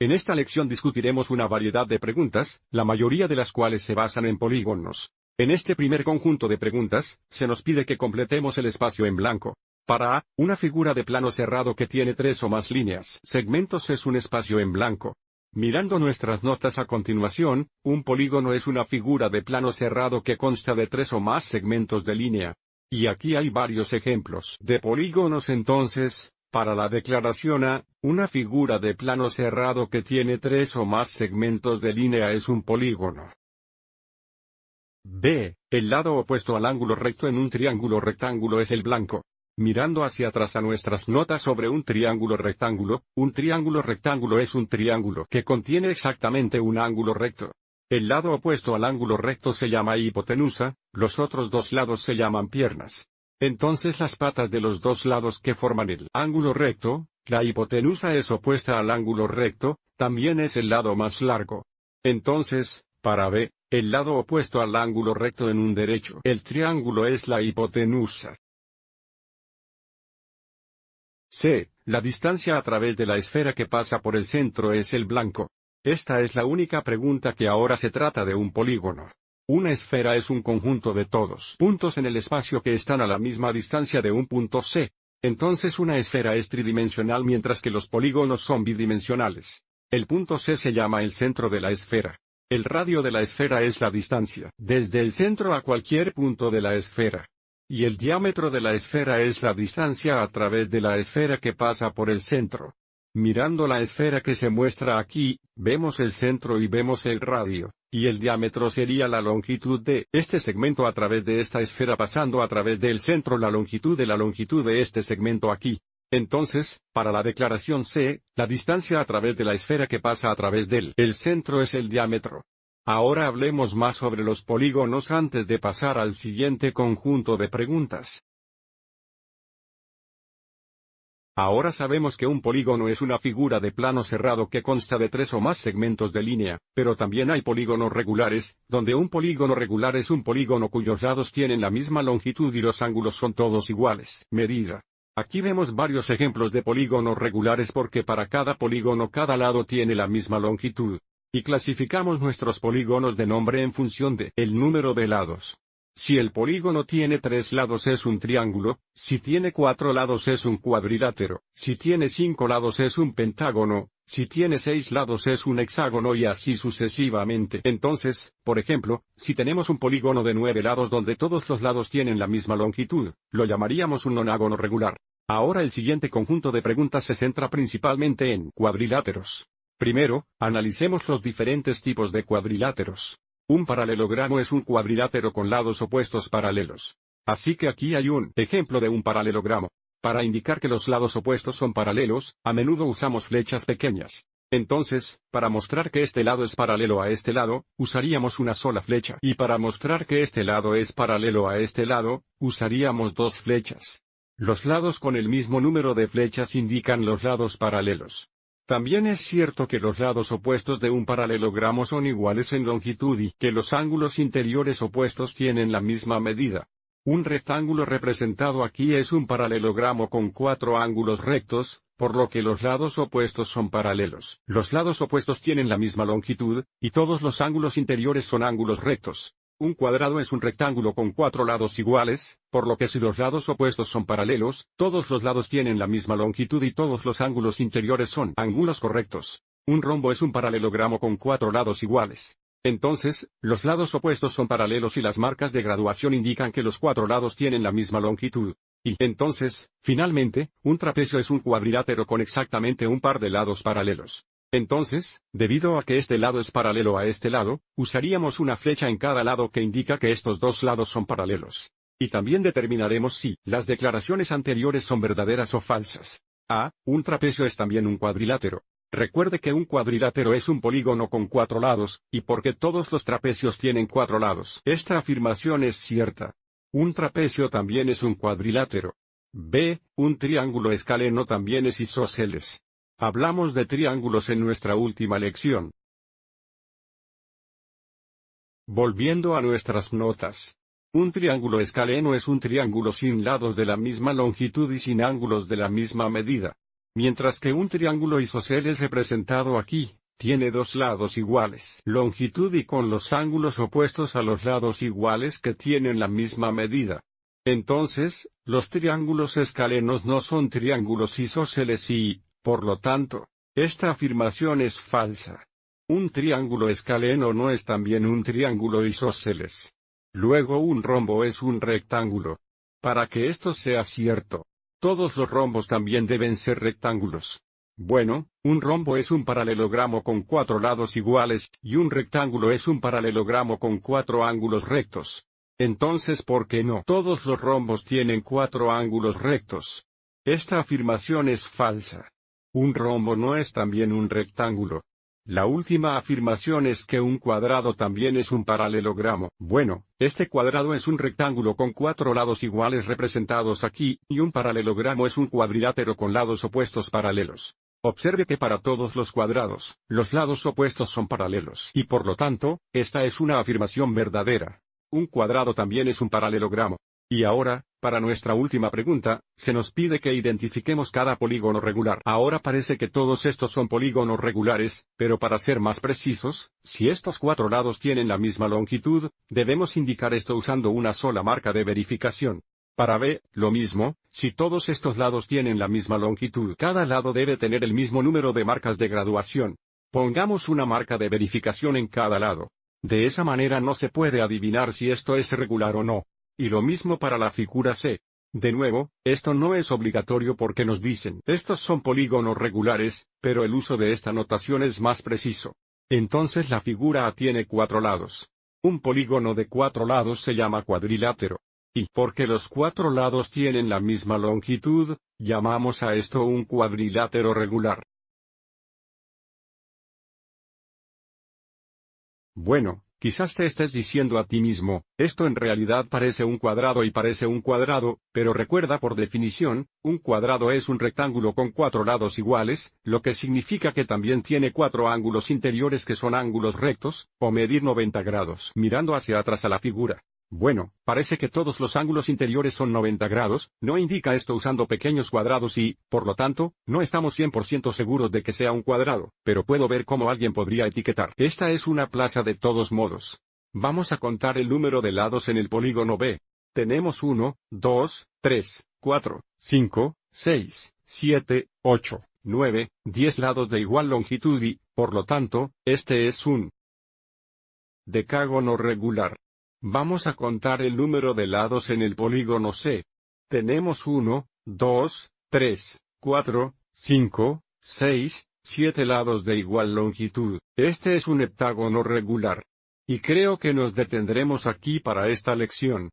En esta lección discutiremos una variedad de preguntas, la mayoría de las cuales se basan en polígonos. En este primer conjunto de preguntas, se nos pide que completemos el espacio en blanco. Para A, una figura de plano cerrado que tiene 3 o más líneas. Segmentos es un espacio en blanco. Mirando nuestras notas a continuación, un polígono es una figura de plano cerrado que consta de 3 o más segmentos de línea. Y aquí hay varios ejemplos de polígonos. Entonces, para la declaración A, una figura de plano cerrado que tiene 3 o más segmentos de línea es un polígono. B, el lado opuesto al ángulo recto en un triángulo rectángulo es el blanco. Mirando hacia atrás a nuestras notas sobre un triángulo rectángulo es un triángulo que contiene exactamente un ángulo recto. El lado opuesto al ángulo recto se llama hipotenusa, los otros dos lados se llaman piernas. Entonces las patas de los dos lados que forman el ángulo recto, la hipotenusa es opuesta al ángulo recto, también es el lado más largo. Entonces, para B, el lado opuesto al ángulo recto en un derecho, el triángulo es la hipotenusa. C, la distancia a través de la esfera que pasa por el centro es el blanco. Esta es la única pregunta que ahora se trata de un polígono. Una esfera es un conjunto de todos puntos en el espacio que están a la misma distancia de un punto C. Entonces una esfera es tridimensional mientras que los polígonos son bidimensionales. El punto C se llama el centro de la esfera. El radio de la esfera es la distancia desde el centro a cualquier punto de la esfera. Y el diámetro de la esfera es la distancia a través de la esfera que pasa por el centro. Mirando la esfera que se muestra aquí, vemos el centro y vemos el radio, y el diámetro sería la longitud de este segmento a través de esta esfera pasando a través del centro, la longitud de este segmento aquí. Entonces, para la declaración C, la distancia a través de la esfera que pasa a través del centro es el diámetro. Ahora hablemos más sobre los polígonos antes de pasar al siguiente conjunto de preguntas. Ahora sabemos que un polígono es una figura de plano cerrado que consta de 3 o más segmentos de línea, pero también hay polígonos regulares, donde un polígono regular es un polígono cuyos lados tienen la misma longitud y los ángulos son todos iguales. Medida. Aquí vemos varios ejemplos de polígonos regulares porque para cada polígono cada lado tiene la misma longitud. Y clasificamos nuestros polígonos de nombre en función de el número de lados. Si el polígono tiene 3 lados es un triángulo, si tiene 4 lados es un cuadrilátero, si tiene 5 lados es un pentágono, si tiene 6 lados es un hexágono y así sucesivamente. Entonces, por ejemplo, si tenemos un polígono de 9 lados donde todos los lados tienen la misma longitud, lo llamaríamos un nonágono regular. Ahora el siguiente conjunto de preguntas se centra principalmente en cuadriláteros. Primero, analicemos los diferentes tipos de cuadriláteros. Un paralelogramo es un cuadrilátero con lados opuestos paralelos. Así que aquí hay un ejemplo de un paralelogramo. Para indicar que los lados opuestos son paralelos, a menudo usamos flechas pequeñas. Entonces, para mostrar que este lado es paralelo a este lado, usaríamos una sola flecha. Y para mostrar que este lado es paralelo a este lado, usaríamos 2 flechas. Los lados con el mismo número de flechas indican los lados paralelos. También es cierto que los lados opuestos de un paralelogramo son iguales en longitud y que los ángulos interiores opuestos tienen la misma medida. Un rectángulo representado aquí es un paralelogramo con 4 ángulos rectos, por lo que los lados opuestos son paralelos. Los lados opuestos tienen la misma longitud, y todos los ángulos interiores son ángulos rectos. Un cuadrado es un rectángulo con 4 lados iguales, por lo que si los lados opuestos son paralelos, todos los lados tienen la misma longitud y todos los ángulos interiores son ángulos correctos. Un rombo es un paralelogramo con 4 lados iguales. Entonces, los lados opuestos son paralelos y las marcas de graduación indican que los 4 lados tienen la misma longitud. Y entonces, finalmente, un trapecio es un cuadrilátero con exactamente un par de lados paralelos. Entonces, debido a que este lado es paralelo a este lado, usaríamos una flecha en cada lado que indica que estos dos lados son paralelos. Y también determinaremos si las declaraciones anteriores son verdaderas o falsas. A, un trapecio es también un cuadrilátero. Recuerde que un cuadrilátero es un polígono con 4 lados, y porque todos los trapecios tienen 4 lados. Esta afirmación es cierta. Un trapecio también es un cuadrilátero. B, un triángulo escaleno también es isósceles. Hablamos de triángulos en nuestra última lección. Volviendo a nuestras notas. Un triángulo escaleno es un triángulo sin lados de la misma longitud y sin ángulos de la misma medida. Mientras que un triángulo isósceles representado aquí, tiene dos lados iguales longitud y con los ángulos opuestos a los lados iguales que tienen la misma medida. Entonces, los triángulos escalenos no son triángulos isósceles y, por lo tanto, esta afirmación es falsa. Un triángulo escaleno no es también un triángulo isósceles. Luego un rombo es un rectángulo. Para que esto sea cierto, todos los rombos también deben ser rectángulos. Bueno, un rombo es un paralelogramo con 4 lados iguales, y un rectángulo es un paralelogramo con 4 ángulos rectos. Entonces, ¿por qué no todos los rombos tienen 4 ángulos rectos? Esta afirmación es falsa. Un rombo no es también un rectángulo. La última afirmación es que un cuadrado también es un paralelogramo. Bueno, este cuadrado es un rectángulo con 4 lados iguales representados aquí, y un paralelogramo es un cuadrilátero con lados opuestos paralelos. Observe que para todos los cuadrados, los lados opuestos son paralelos. Y por lo tanto, esta es una afirmación verdadera. Un cuadrado también es un paralelogramo. Y ahora, para nuestra última pregunta, se nos pide que identifiquemos cada polígono regular. Ahora parece que todos estos son polígonos regulares, pero para ser más precisos, si estos 4 lados tienen la misma longitud, debemos indicar esto usando una sola marca de verificación. Para B, lo mismo, si todos estos lados tienen la misma longitud, cada lado debe tener el mismo número de marcas de graduación. Pongamos una marca de verificación en cada lado. De esa manera no se puede adivinar si esto es regular o no. Y lo mismo para la figura C. De nuevo, esto no es obligatorio porque nos dicen, estos son polígonos regulares, pero el uso de esta notación es más preciso. Entonces la figura A tiene 4 lados. Un polígono de 4 lados se llama cuadrilátero. Y, porque los 4 lados tienen la misma longitud, llamamos a esto un cuadrilátero regular. Bueno, quizás te estés diciendo a ti mismo, esto en realidad parece un cuadrado y parece un cuadrado, pero recuerda por definición, un cuadrado es un rectángulo con 4 lados iguales, lo que significa que también tiene 4 ángulos interiores que son ángulos rectos, o medir 90 grados. Mirando hacia atrás a la figura. Bueno, parece que todos los ángulos interiores son 90 grados, no indica esto usando pequeños cuadrados y, por lo tanto, no estamos 100% seguros de que sea un cuadrado, pero puedo ver cómo alguien podría etiquetar. Esta es una plaza de todos modos. Vamos a contar el número de lados en el polígono B. Tenemos 1, 2, 3, 4, 5, 6, 7, 8, 9, 10 lados de igual longitud y, por lo tanto, este es un decágono regular. Vamos a contar el número de lados en el polígono C. Tenemos 1, 2, 3, 4, 5, 6, 7 lados de igual longitud. Este es un heptágono regular. Y creo que nos detendremos aquí para esta lección.